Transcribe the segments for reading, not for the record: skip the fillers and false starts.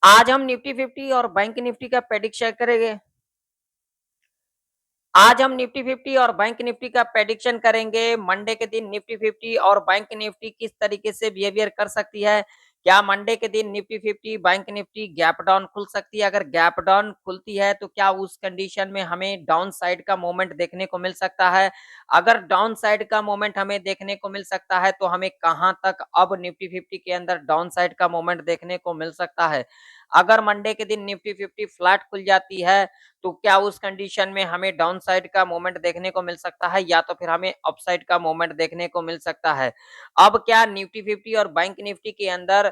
आज हम निफ्टी 50 और बैंक निफ्टी का प्रेडिक्शन करेंगे। आज हम निफ्टी 50 और बैंक निफ्टी का प्रेडिक्शन करेंगे। मंडे के दिन निफ्टी 50 और बैंक निफ्टी किस तरीके से बिहेवियर कर सकती है। क्या मंडे के दिन Nifty 50 bank Nifty gap down खुल सकती है? अगर गैप डाउन खुलती है तो क्या उस कंडीशन में हमें डाउन साइड का मोमेंट देखने को मिल सकता है? अगर डाउन साइड का मोमेंट हमें देखने को मिल सकता है तो हमें कहां तक अब निफ्टी 50 के अंदर डाउन साइड का मोमेंट देखने को मिल सकता है? अगर मंडे के दिन निफ्टी 50 फ्लैट खुल जाती है तो क्या उस कंडीशन में हमें डाउन साइड का मोमेंट देखने को मिल सकता है या तो फिर हमें अपसाइड का मोमेंट देखने को मिल सकता है? अब क्या निफ्टी 50 और बैंक निफ्टी के अंदर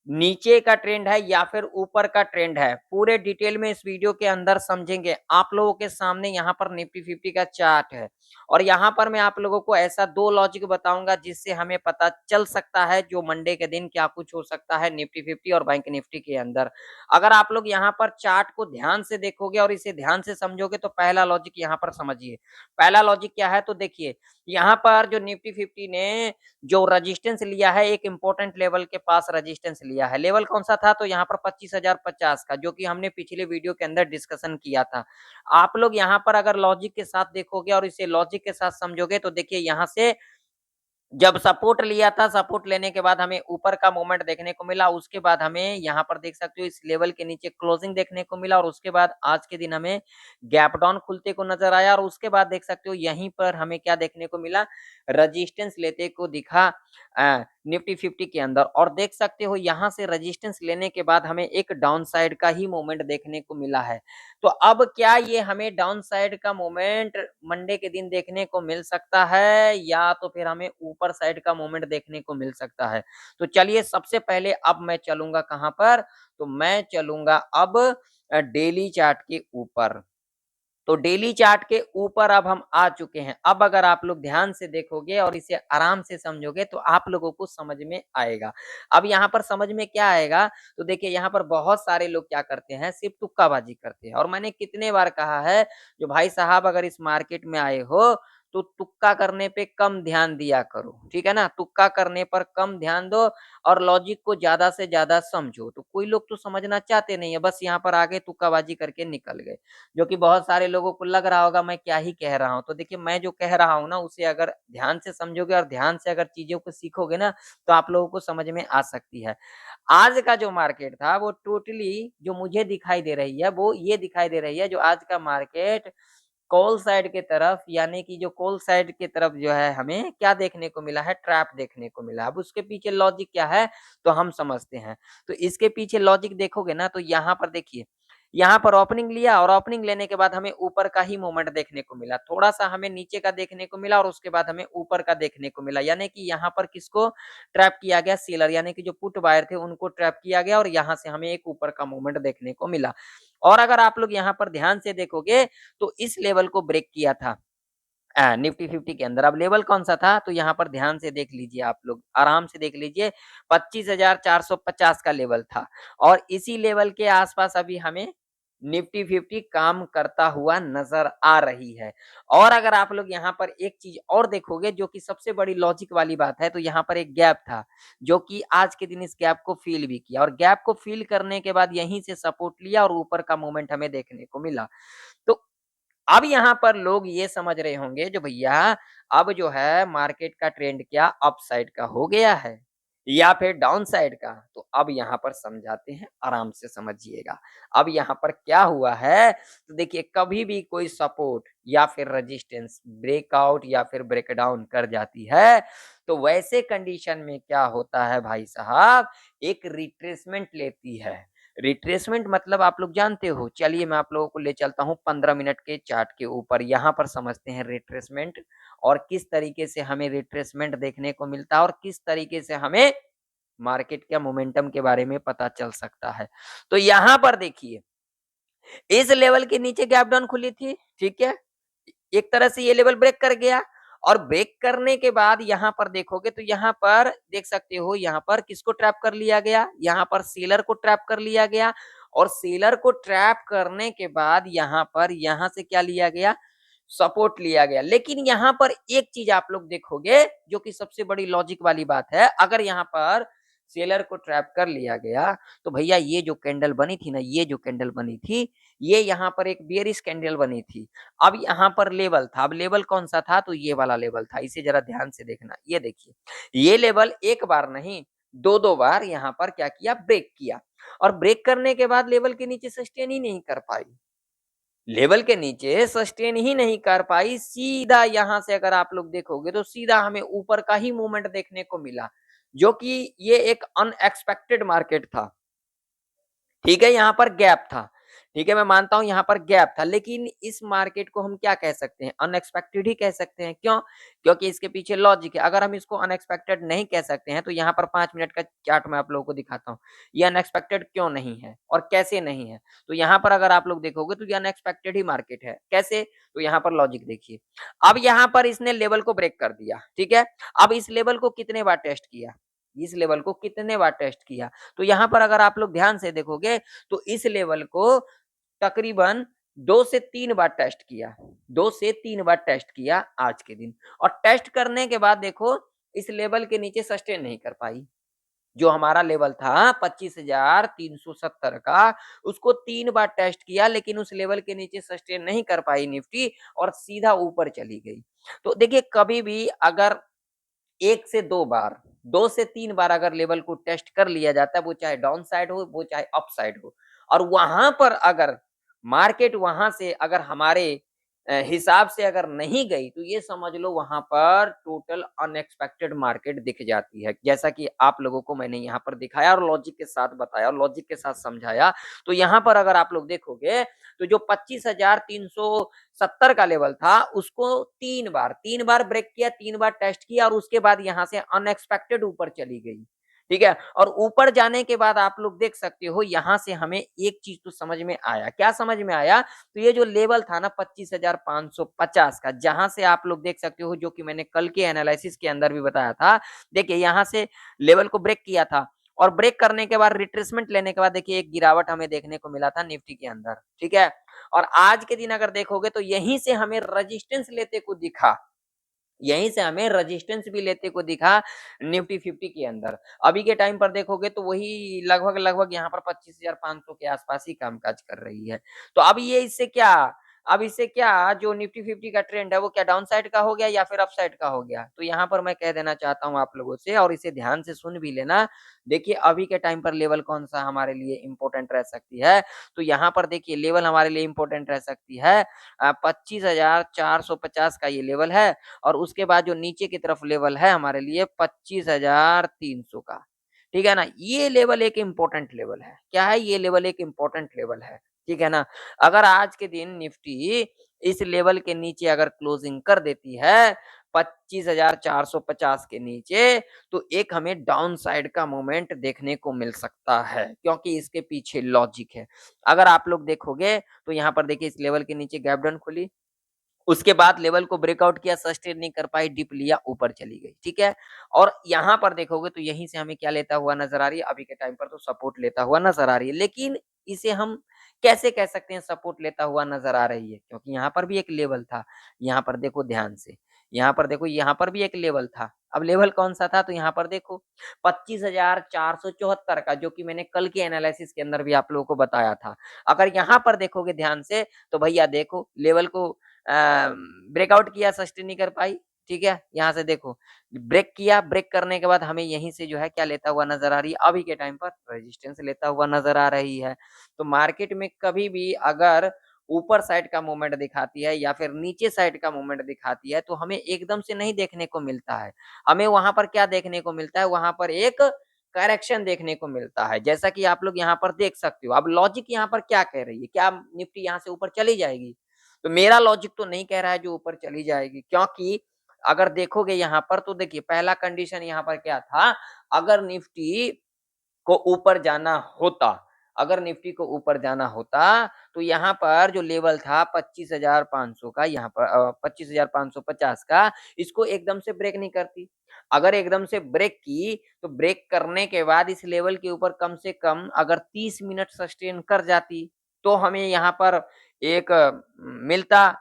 नीचे का ट्रेंड है या फिर ऊपर का ट्रेंड है, पूरे डिटेल में इस वीडियो के अंदर समझेंगे। आप लोगों के सामने यहाँ पर निफ्टी 50 का चार्ट है और यहाँ पर मैं आप लोगों को ऐसा 2 लॉजिक बताऊंगा जिससे हमें पता चल सकता है जो मंडे के दिन क्या कुछ हो सकता है निफ्टी 50 और बैंक निफ्टी के अंदर। अगर आप लोग यहाँ पर चार्ट को ध्यान से देखोगे और इसे ध्यान से समझोगे तो पहला लॉजिक यहाँ पर समझिए। पहला लॉजिक क्या है तो देखिए, यहाँ पर जो निफ्टी 50 ने जो रेजिस्टेंस लिया है एक इंपॉर्टेंट लेवल के पास रेजिस्टेंस लिया है। लेवल कौन सा था? तो यहाँ पर 25,050 का, जो कि हमने पिछले वीडियो के अंदर डिस्कशन किया था। आप लोग यहाँ पर अगर लॉजिक के साथ देखोगे और इसे लॉजिक के साथ समझोगे तो देखिए यहाँ से जब सपोर्ट लिया था, सपोर्ट लेने के बाद हमें ऊपर का मोमेंट देखने को मिला, उसके बाद हमें यहाँ पर देख सकते हो इस लेवल के नीचे क्लोजिंग देखने को मिला और उसके बाद आज के दिन हमें गैप डाउन खुलते को नजर आया और उसके बाद देख सकते हो यहीं पर हमें क्या देखने को मिला, रजिस्टेंस लेते को दिखा निफ्टी 50 के अंदर। और देख सकते हो यहाँ से रजिस्टेंस लेने के बाद हमें एक डाउन साइड का ही मोमेंट देखने को मिला है। तो अब क्या ये हमें डाउन साइड का मोमेंट मंडे के दिन देखने को मिल सकता है या तो फिर हमें ऊपर साइड का मोमेंट देखने को मिल सकता है? तो चलिए सबसे पहले अब मैं चलूंगा कहां पर, तो मैं चलूंगा अब डेली चार्ट के ऊपर। तो डेली चार्ट के ऊपर अब हम आ चुके हैं। अब अगर आप लोग ध्यान से देखोगे और इसे आराम से समझोगे तो आप लोगों को समझ में आएगा। अब यहाँ पर समझ में क्या आएगा, तो देखिए यहाँ पर बहुत सारे लोग क्या करते हैं, सिर्फ तुक्काबाजी करते हैं। और मैंने कितने बार कहा है, जो भाई साहब अगर इस मार्केट में आए हो तो तुक्का करने पे कम ध्यान दिया करो, ठीक है ना? तुक्का करने पर कम ध्यान दो और लॉजिक को ज्यादा से ज्यादा समझो। तो कोई लोग तो समझना चाहते नहीं है, बस यहाँ पर आगे तुक्काबाजी करके निकल गए, जो कि बहुत सारे लोगों को लग रहा होगा मैं क्या ही कह रहा हूँ। तो देखिए मैं जो कह रहा हूँ ना उसे अगर ध्यान से समझोगे और ध्यान से अगर चीज़ों को सीखोगे ना तो आप लोगों को समझ में आ सकती है। आज का जो मार्केट था वो टोटली जो मुझे दिखाई दे रही है वो ये दिखाई दे रही है, जो आज का मार्केट कॉल साइड के तरफ, यानी कि जो कॉल साइड के तरफ जो है हमें क्या देखने को मिला है, ट्रैप देखने को मिला। अब उसके पीछे लॉजिक क्या है तो हम समझते हैं। तो इसके पीछे लॉजिक देखोगे ना तो यहाँ पर देखिए, यहाँ पर ओपनिंग लिया और ओपनिंग लेने के बाद हमें ऊपर का ही मोमेंट देखने को मिला, थोड़ा सा हमें नीचे का देखने को मिला और उसके बाद हमें ऊपर का देखने को मिला। यानी कि यहाँ पर किसको ट्रैप किया गया, सेलर, यानी कि जो पुट बायर थे उनको ट्रैप किया गया और यहाँ से हमें एक ऊपर का मोमेंट देखने को मिला। और अगर आप लोग यहाँ पर ध्यान से देखोगे तो इस लेवल को ब्रेक किया था निफ्टी 50 के अंदर। अब लेवल कौन सा था तो यहाँ पर ध्यान से देख लीजिए, आप लोग आराम से देख लीजिए, 25,450 का लेवल था और इसी लेवल के आसपास अभी हमें निफ्टी 50 काम करता हुआ नजर आ रही है। और अगर आप लोग यहाँ पर एक चीज और देखोगे जो कि सबसे बड़ी लॉजिक वाली बात है, तो यहाँ पर एक गैप था जो कि आज के दिन इस गैप को फिल भी किया और गैप को फिल करने के बाद यहीं से सपोर्ट लिया और ऊपर का मूवमेंट हमें देखने को मिला। तो अब यहाँ पर लोग ये समझ रहे होंगे जो भैया अब जो है मार्केट का ट्रेंड क्या अप साइड का हो गया है या फिर डाउन साइड का। तो अब यहाँ पर समझाते हैं, आराम से समझिएगा। अब यहाँ पर क्या हुआ है तो देखिए, कभी भी कोई सपोर्ट या फिर रेजिस्टेंस ब्रेकआउट या फिर ब्रेकडाउन कर जाती है तो वैसे कंडीशन में क्या होता है भाई साहब, एक रिट्रेसमेंट लेती है। रिट्रेसमेंट मतलब आप लोग जानते हो, चलिए मैं आप लोगों को ले चलता हूँ 15 मिनट के चार्ट के ऊपर, यहाँ पर समझते हैं रिट्रेसमेंट और किस तरीके से हमें रिट्रेसमेंट देखने को मिलता है और किस तरीके से हमें मार्केट के मोमेंटम के बारे में पता चल सकता है। तो यहाँ पर देखिए, इस लेवल के नीचे गैप डाउन खुली थी, ठीक है, एक तरह से ये लेवल ब्रेक कर गया और ब्रेक करने के बाद यहाँ पर देखोगे तो यहाँ पर देख सकते हो, यहाँ पर किसको ट्रैप कर लिया गया, यहाँ पर सेलर को ट्रैप कर लिया गया और सेलर को ट्रैप करने के बाद यहाँ पर यहाँ से क्या लिया गया, सपोर्ट लिया गया। लेकिन यहाँ पर एक चीज आप लोग देखोगे जो कि सबसे बड़ी लॉजिक वाली बात है, अगर यहाँ पर सेलर को ट्रैप कर लिया गया, तो भैया ये जो कैंडल बनी थी ना, ये जो कैंडल बनी थी, ये यहाँ पर एक बेयरिश कैंडल बनी थी। अब यहाँ पर लेवल था, अब लेवल कौन-सा था? तो ये वाला लेवल था, इसे ज़रा ध्यान से देखना। ये देखिए, ये लेवल एक बार नहीं, 2-2 बार यहाँ पर क्या किया? ब्रेक किया और ब्रेक करने के बाद लेवल के नीचे सस्टेन ही नहीं कर पाई। लेवल के नीचे सस्टेन ही नहीं कर पाई, सीधा यहाँ से अगर आप लोग देखोगे तो सीधा हमें ऊपर का ही मूवमेंट देखने को मिला, जो कि ये एक अनएक्सपेक्टेड मार्केट था। ठीक है, यहाँ पर गैप था। ठीक है, मैं मानता हूँ यहाँ पर गैप था, लेकिन इस मार्केट को हम क्या कह सकते हैं? अनएक्सपेक्टेड ही कह सकते हैं। क्यों? क्योंकि इसके पीछे लॉजिक है। अगर हम इसको अनएक्सपेक्टेड नहीं कह सकते हैं, तो यहाँ पर 5 मिनट का चार्ट मैं आप लोगों को दिखाता हूँ। ये अनएक्सपेक्टेड क्यों नहीं है और कैसे नहीं है? तो यहाँ पर अगर आप लोग देखोगे तो ये अनएक्सपेक्टेड ही मार्केट है। कैसे? तो यहाँ पर लॉजिक देखिए। अब यहाँ पर इसने लेवल को ब्रेक कर दिया, ठीक है? अब इस लेवल को कितने बार टेस्ट किया? इस लेवल को कितने बार टेस्ट किया? तो यहाँ पर अगर आप लोग ध्यान से देखोगे तो इस लेवल को तकरीबन 2 से 3 बार टेस्ट किया, 2 से 3 बार टेस्ट किया आज के दिन और टेस्ट करने के बाद देखो इस लेवल के नीचे सस्टेन नहीं कर पाई। जो हमारा लेवल था 25,370 का, उसको 3 बार टेस्ट किया लेकिन उस लेवल के नीचे सस्टेन नहीं कर पाई निफ्टी और सीधा ऊपर चली गई। तो देखिए कभी भी अगर 1 से 2 बार, 2 से 3 बार अगर लेवल को टेस्ट कर लिया जाता है, वो चाहे डाउन साइड हो, वो चाहे अप साइड हो और वहाँ पर अगर मार्केट वहाँ से अगर हमारे हिसाब से अगर नहीं गई, तो ये समझ लो वहाँ पर टोटल अनएक्सपेक्टेड मार्केट दिख जाती है। जैसा कि आप लोगों को मैंने यहाँ पर दिखाया और लॉजिक के साथ बताया और लॉजिक के साथ समझाया। तो यहाँ पर अगर आप लोग देखोगे, तो जो 25,370 का लेवल था, उसको 3 बार ब्रेक किया, 3 बार टेस्ट किया और उसके बाद यहाँ से अनएक्सपेक्टेड ऊपर चली गई। ठीक है? और ऊपर जाने के बाद आप लोग देख सकते हो यहाँ से हमें एक चीज़ तो समझ में आया। क्या समझ में आया? तो ये जो लेवल था ना 25,550 का, जहाँ से आप लोग देख सकते हो जो कि मैंने कल के एनालिसिस के अंदर भी बताया था। देखिए यहाँ से लेवल को ब्रेक किया था और ब्रेक करने के बाद रिट्रेसमेंट लेने के बाद देखिए एक गिरावट हमें देखने को मिला था निफ्टी के अंदर। ठीक है? और आज के दिन अगर देखोगे तो यहीं से हमें रेजिस्टेंस लेते को दिखा। यहीं से हमें रेजिस्टेंस भी लेते को दिखा निफ्टी 50 के अंदर। अभी के टाइम पर देखोगे तो वही लगभग यहाँ पर 25,500 के आसपास ही कामकाज कर रही है। तो अब इससे क्या जो निफ्टी 50 का ट्रेंड है वो क्या डाउन साइड का हो गया या फिर अप साइड का हो गया? तो यहाँ पर मैं कह देना चाहता हूँ आप लोगों से और इसे ध्यान से सुन भी लेना। देखिए अभी के टाइम पर लेवल कौन-सा हमारे लिए इम्पोर्टेंट रह सकती है। तो यहाँ पर देखिए लेवल हमारे लिए इम्पोर्टेंट रह सकती है 25,450 का ये लेवल है और उसके बाद जो नीचे की तरफ लेवल है हमारे लिए 25,300 का। ठीक है ना? ये लेवल एक इम्पोर्टेंट लेवल है। क्या है? ये लेवल एक इम्पोर्टेंट लेवल है। ठीक है ना? अगर आज के दिन निफ्टी इस लेवल के नीचे अगर क्लोजिंग कर देती है 25,450 के नीचे, तो एक हमें डाउन साइड का मोमेंट देखने को मिल सकता है, क्योंकि इसके पीछे लॉजिक है। अगर आप लोग देखोगे, तो यहाँ पर देखिए इस लेवल के नीचे गैप डाउन खुली, उसके बाद लेवल को ब्रेकआउट किया, सस्टेन नहीं कर पाई, डिप लिया, ऊपर चली गई, ठीक है? और यहाँ पर देखोगे तो यहीं से हमें क्या लेता हुआ नज़र आ रही है, अभी के टाइम पर तो सपोर्ट लेता हुआ नज़र आ रही है। लेकिन इसे हम कैसे कह सकते हैं सपोर्ट लेता हुआ नज़र आ रही है? क्योंकि यहाँ पर भी एक लेवल था, यहाँ पर देखो ध्यान से, यहाँ पर देखो यहाँ पर भी एक लेवल था। अब लेवल कौन-सा था? तो यहाँ पर देखो 25,474 का जो कि मैंने कल के एनालिसिस के अंदर भी आप लोगों को बताया था। अगर यहाँ पर देखोगे ध्यान से, तो भैया देखो लेवल को अ, ब्रेकआउट किया सस्टेन नहीं कर पाई, ठीक है? यहाँ से देखो ब्रेक किया, ब्रेक करने के बाद हमें यहीं से जो है क्या लेता हुआ नज़र आ रही है, अभी के टाइम पर रेजिस्टेंस लेता हुआ नज़र आ रही है। तो मार्केट में कभी भी अगर ऊपर साइड का मूवमेंट दिखाती है या फिर नीचे साइड का मूवमेंट दिखाती है, तो हमें एकदम से नहीं देखने को मिलता है। हमें वहाँ पर क्या देखने को मिलता है, वहाँ पर एक करेक्शन देखने को मिलता है। जैसा कि आप लोग यहाँ पर देख सकते हो। अब लॉजिक यहाँ पर क्या कह रही है? क्या निफ्टी यहाँ से ऊपर चली जाएगी? तो मेरा लॉजिक तो नहीं कह रहा है जो ऊपर चली जाएगी, क्योंकि अगर देखोगे यहाँ पर तो देखिए पहला कंडीशन यहाँ पर क्या था, अगर निफ्टी को ऊपर जाना होता, अगर निफ्टी को ऊपर जाना होता, तो यहाँ पर जो लेवल था 25,500 का यहाँ पर 25,550 का, इसको एकदम से ब्रेक नहीं करती। अगर एकदम से ब्रेक की, तो ब्रेक करने के बाद इस लेवल के ऊपर कम से कम अगर 30 मिनट सस्टेन कर जाती, तो हमें यहाँ पर एक मिलता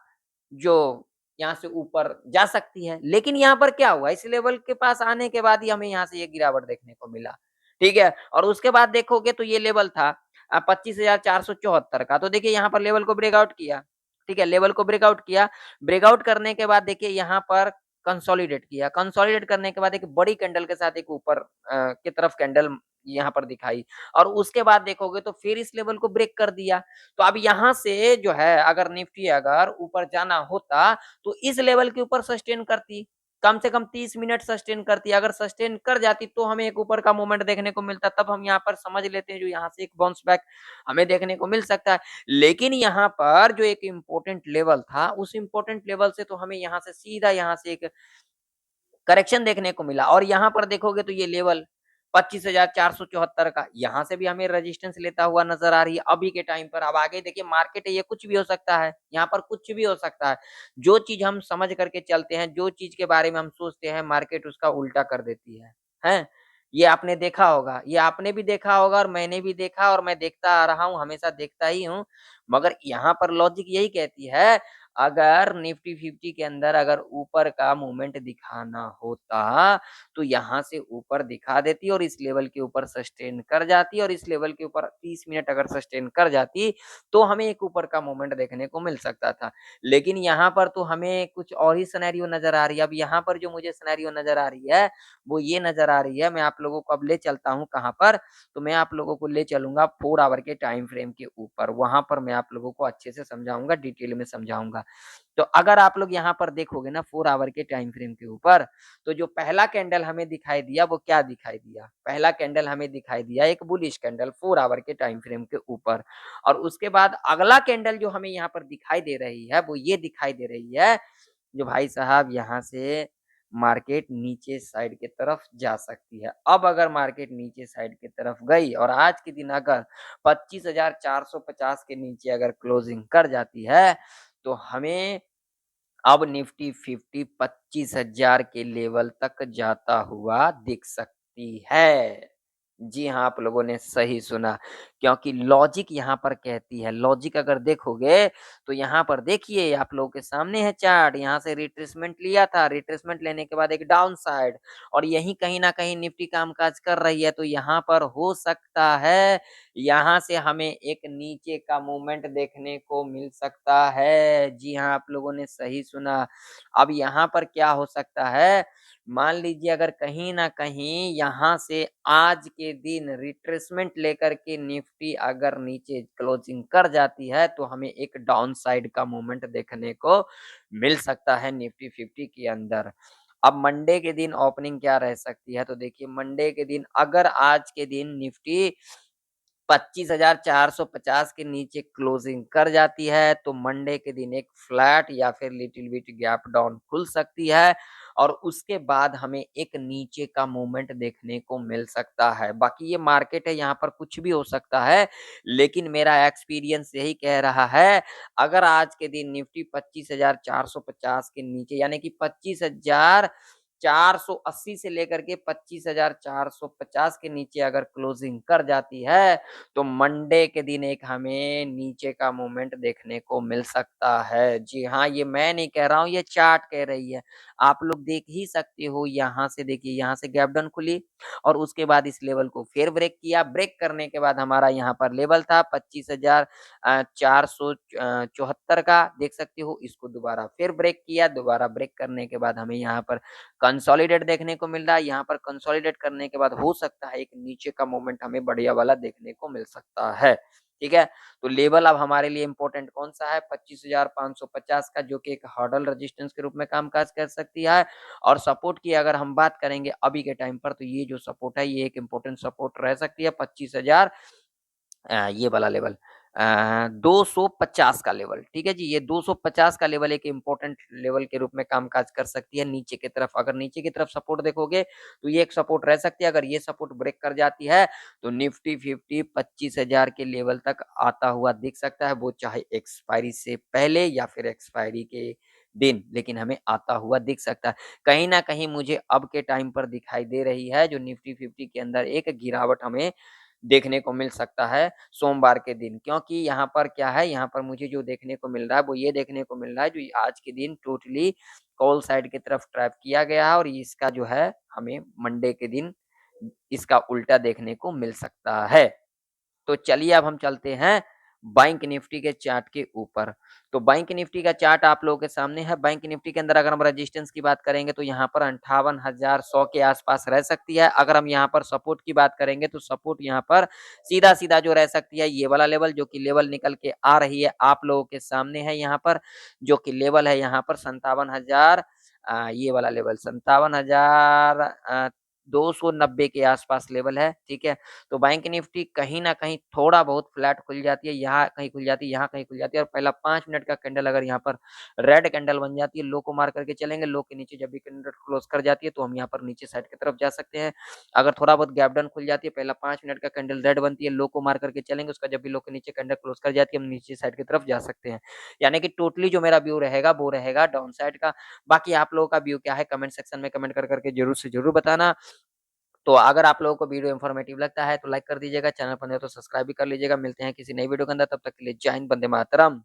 जो यहाँ से ऊपर जा सकती है। लेकिन यहाँ पर क्या हुआ, इस लेवल के पास आने के बाद ही हमें यहाँ से ये गिरावट देखने को मिला। ठीक है? और उसके बाद देखोगे तो ये लेवल था 25,474 का। तो देखिए यहाँ पर लेवल को ब्रेकआउट किया, ठीक है? लेवल को ब्रेकआउट किया, ब्रेकआउट करने के बाद देखिए यहाँ पर कंसोलिडेट किया, कंसोलिडेट करने के बाद एक बड़ी कैंडल के साथ एक ऊपर की तरफ कैंडल यहाँ पर दिखाई और उसके बाद देखोगे तो फिर इस लेवल को ब्रेक कर दिया। तो अब यहाँ से जो है अगर निफ्टी अगर ऊपर जाना होता, तो इस लेवल के ऊपर सस्टेन करती। कम से कम 30 मिनट सस्टेन करती है, अगर सस्टेन कर जाती तो हमें एक ऊपर का मूवमेंट देखने को मिलता, तब हम यहाँ पर समझ लेते हैं जो यहाँ से एक बाउंस बैक हमें देखने को मिल सकता है। लेकिन यहाँ पर जो एक इम्पोर्टेंट लेवल था, उस इम्पोर्टेंट लेवल से तो हमें यहाँ से सीधा यहाँ से एक करेक्शन देखने को मिला और यहाँ पर देखोगे तो ये लेवल 25,474 का यहाँ से भी हमें रेजिस्टेंस लेता हुआ नजर आ रही है अभी के टाइम पर। अब आगे देखिए मार्केट है, ये कुछ भी हो सकता है, यहाँ पर कुछ भी हो सकता है। जो चीज हम समझ करके चलते हैं, जो चीज के बारे में हम सोचते हैं, मार्केट उसका उल्टा कर देती है, हैं? ये आपने देखा होगा, ये आपने भी देखा होगा और मैंने भी देखा और मैं देखता आ रहा हूँ, हमेशा देखता ही हूँ। मगर यहाँ पर लॉजिक यही कहती है, अगर निफ्टी 50 के अंदर अगर ऊपर का मूवमेंट दिखाना होता, तो यहाँ से ऊपर दिखा देती और इस लेवल के ऊपर सस्टेन कर जाती और इस लेवल के ऊपर 30 मिनट अगर सस्टेन कर जाती, तो हमें एक ऊपर का मूवमेंट देखने को मिल सकता था। लेकिन यहाँ पर तो हमें कुछ और ही सिनेरियो नज़र आ रही है। अब यहाँ पर जो मुझे सिनेरियो नज़र आ रही है, वो ये नज़र आ रही है, मैं आप लोगों को अब ले चलता हूँ कहाँ पर, तो मैं आप लोगों को ले चलूँगा 4 आवर के टाइम फ्रेम के ऊपर। वहाँ पर मैं आप लोगों को अच्छे से समझाऊँगा, डिटेल में समझाऊँगा। तो अगर आप लोग यहाँ पर देखोगे ना 4 आवर के टाइम फ्रेम के ऊपर, तो जो पहला कैंडल हमें दिखाई दिया वो क्या दिखाई दिया? पहला कैंडल हमें दिखाई दिया एक बुलिश कैंडल 4 आवर के टाइम फ्रेम के ऊपर और उसके बाद अगला कैंडल जो हमें यहाँ पर दिखाई दे रही है, वो ये दिखाई दे रही है, जो भाई साहब यहाँ से मार्केट नीचे साइड की तरफ जा सकती है। अब अगर मार्केट नीचे साइड की तरफ गई और आज के दिन अगर 25,450 के नीचे अगर क्लोजिंग कर जाती है, तो हमें अब निफ्टी 50 25,000 के लेवल तक जाता हुआ दिख सकती है। जी हाँ, आप लोगों ने सही सुना क्योंकि लॉजिक यहाँ पर कहती है, लॉजिक अगर देखोगे तो यहाँ पर देखिए आप लोगों के सामने है चार्ट, यहाँ से रिट्रेसमेंट लिया था, रिट्रेसमेंट लेने के बाद एक डाउन साइड और यहीं कहीं न कहीं निफ्टी कामकाज कर रही है, तो यहाँ पर हो सकता है यहाँ से हमें एक नीचे का मूवमेंट देखने को मिल सकता है। जी हाँ, आप लोगों ने सही सुना। अब यहाँ पर क्या हो सकता है, मान लीजिए अगर कहीं न कहीं यहाँ से आज के दिन रिट्रेसमेंट लेकर के निफ्टी अगर नीचे क्लोजिंग कर जाती है, तो हमें एक डाउन साइड का मूवमेंट देखने को मिल सकता है निफ्टी 50 के अंदर। अब मंडे के दिन ओपनिंग क्या रह सकती है, तो देखिए मंडे के दिन अगर आज के दिन निफ्टी 25,450 के नीचे क्लोजिंग कर जाती है, तो मंडे के दिन एक फ्लैट या फिर लिटिल बिट गैप डाउन खुल सकती है और उसके बाद हमें एक नीचे का मूवमेंट देखने को मिल सकता है। बाकी ये मार्केट है, यहाँ पर कुछ भी हो सकता है, लेकिन मेरा एक्सपीरियंस यही कह रहा है, अगर आज के दिन निफ्टी 25,450 के नीचे यानी कि 25,480 से लेकर के 25,450 के नीचे अगर क्लोजिंग कर जाती है, तो मंडे के दिन एक हमें नीचे का मूवमेंट देखने को मिल सकता है। जी हाँ, ये मैं नहीं कह रहा हूँ, ये चार्ट कह रही है। आप लोग देख ही सकते हो यहाँ से देखिए, यहाँ से गैप डाउन खुली और उसके बाद इस लेवल को फिर ब्रेक किया। ब्रेक करने के बाद हमारा यहाँ पर लेवल था 25,474 का, देख सकते हो। इसको दोबारा फिर ब्रेक किया, दोबारा ब्रेक करने के बाद हमें यहाँ पर कंसोलिडेट देखने को मिल रहा है। यहाँ पर कंसोलिडेट करने के बाद हो सकता है एक नीचे का मोमेंट हमें बढ़िया वाला देखने को मिल सकता है। ठीक है? तो लेवल अब हमारे लिए इम्पोर्टेंट कौन-सा है? 25,550 का, जो कि एक हर्डल रेजिस्टेंस के रूप में कामकाज कर सकती है और सपोर्ट की अगर हम बात करेंगे अभी के टाइम पर, तो ये जो सपोर्ट है, ये एक इम्पोर्टेंट सपोर्ट रह सकती है 25,000 ये वाला लेवल 250 का लेवल, ठीक है जी। ये 250 का लेवल एक इम्पोर्टेंट लेवल के रूप में कामकाज कर सकती है नीचे की तरफ। अगर नीचे की तरफ सपोर्ट देखोगे, तो ये एक सपोर्ट रह सकती है। अगर ये सपोर्ट ब्रेक कर जाती है, तो निफ्टी 50 25,000 के लेवल तक आता हुआ दिख सकता है, वो चाहे एक्सपायरी से पहले या फिर एक्सपायरी के दिन, लेकिन हमें आता हुआ दिख सकता है। कहीं न कहीं मुझे अब के टाइम पर दिखाई दे रही है, जो निफ्टी 50 के अंदर एक गिरावट हमें देखने को मिल सकता है सोमवार के दिन, क्योंकि यहाँ पर क्या है, यहाँ पर मुझे जो देखने को मिल रहा है वो ये देखने को मिल रहा है, जो आज के दिन टोटली कॉल साइड की तरफ ट्रैप किया गया है और इसका जो है हमें मंडे के दिन इसका उल्टा देखने को मिल सकता है। तो चलिए अब हम चलते हैं बैंक निफ्टी के चार्ट के ऊपर। तो बैंक निफ्टी का चार्ट आप लोगों के सामने है। बैंक निफ्टी के अंदर अगर हम रेजिस्टेंस की बात करेंगे तो यहाँ पर 58,100 के आसपास रह सकती है। अगर हम यहाँ पर सपोर्ट की बात करेंगे तो सपोर्ट यहाँ पर सीधा-सीधा जो रह सकती है ये वाला लेवल, जो कि लेवल निकल के आ रही है आप लोगों के सामने है यहाँ पर, जो कि लेवल है यहाँ पर 57,000, ये वाला लेवल 57,000 290 के आसपास लेवल है, ठीक है। तो बैंक निफ्टी कहीं न कहीं थोड़ा बहुत फ्लैट खुल जाती है, यहाँ कहीं खुल जाती है, यहाँ कहीं खुल जाती है और पहला 5 मिनट का कैंडल अगर यहाँ पर रेड कैंडल बन जाती है, लो को मार करके चलेंगे, लो के नीचे जब भी कैंडल क्लोज़ कर जाती है, तो हम यहाँ पर नीचे साइड की तरफ जा सकते हैं। अगर थोड़ा बहुत गैप डाउन खुल जाती है, पहला 5 मिनट का कैंडल रेड बनती है, लो को मार करके चलेंगे, उसका जब भी लो के नीचे कैंडल क्लोज़ कर जाती है, हम नीचे साइड की तरफ जा सकते हैं। यानी कि टोटली जो मेरा व्यू रहेगा, वो रहेगा डाउन साइड का। बाकी आप लोगों का व्यू क्या है, कमेंट सेक्शन में कमेंट कर के ज़रूर से ज़रूर बताना। तो अगर आप लोगों को वीडियो इन्फॉर्मेटिव लगता है तो लाइक कर दीजिएगा, चैनल पर नए हो तो सब्सक्राइब भी कर लीजिएगा। मिलते हैं किसी नई वीडियो के अंदर, तब तक के लिए जय हिंद, वंदे मातरम।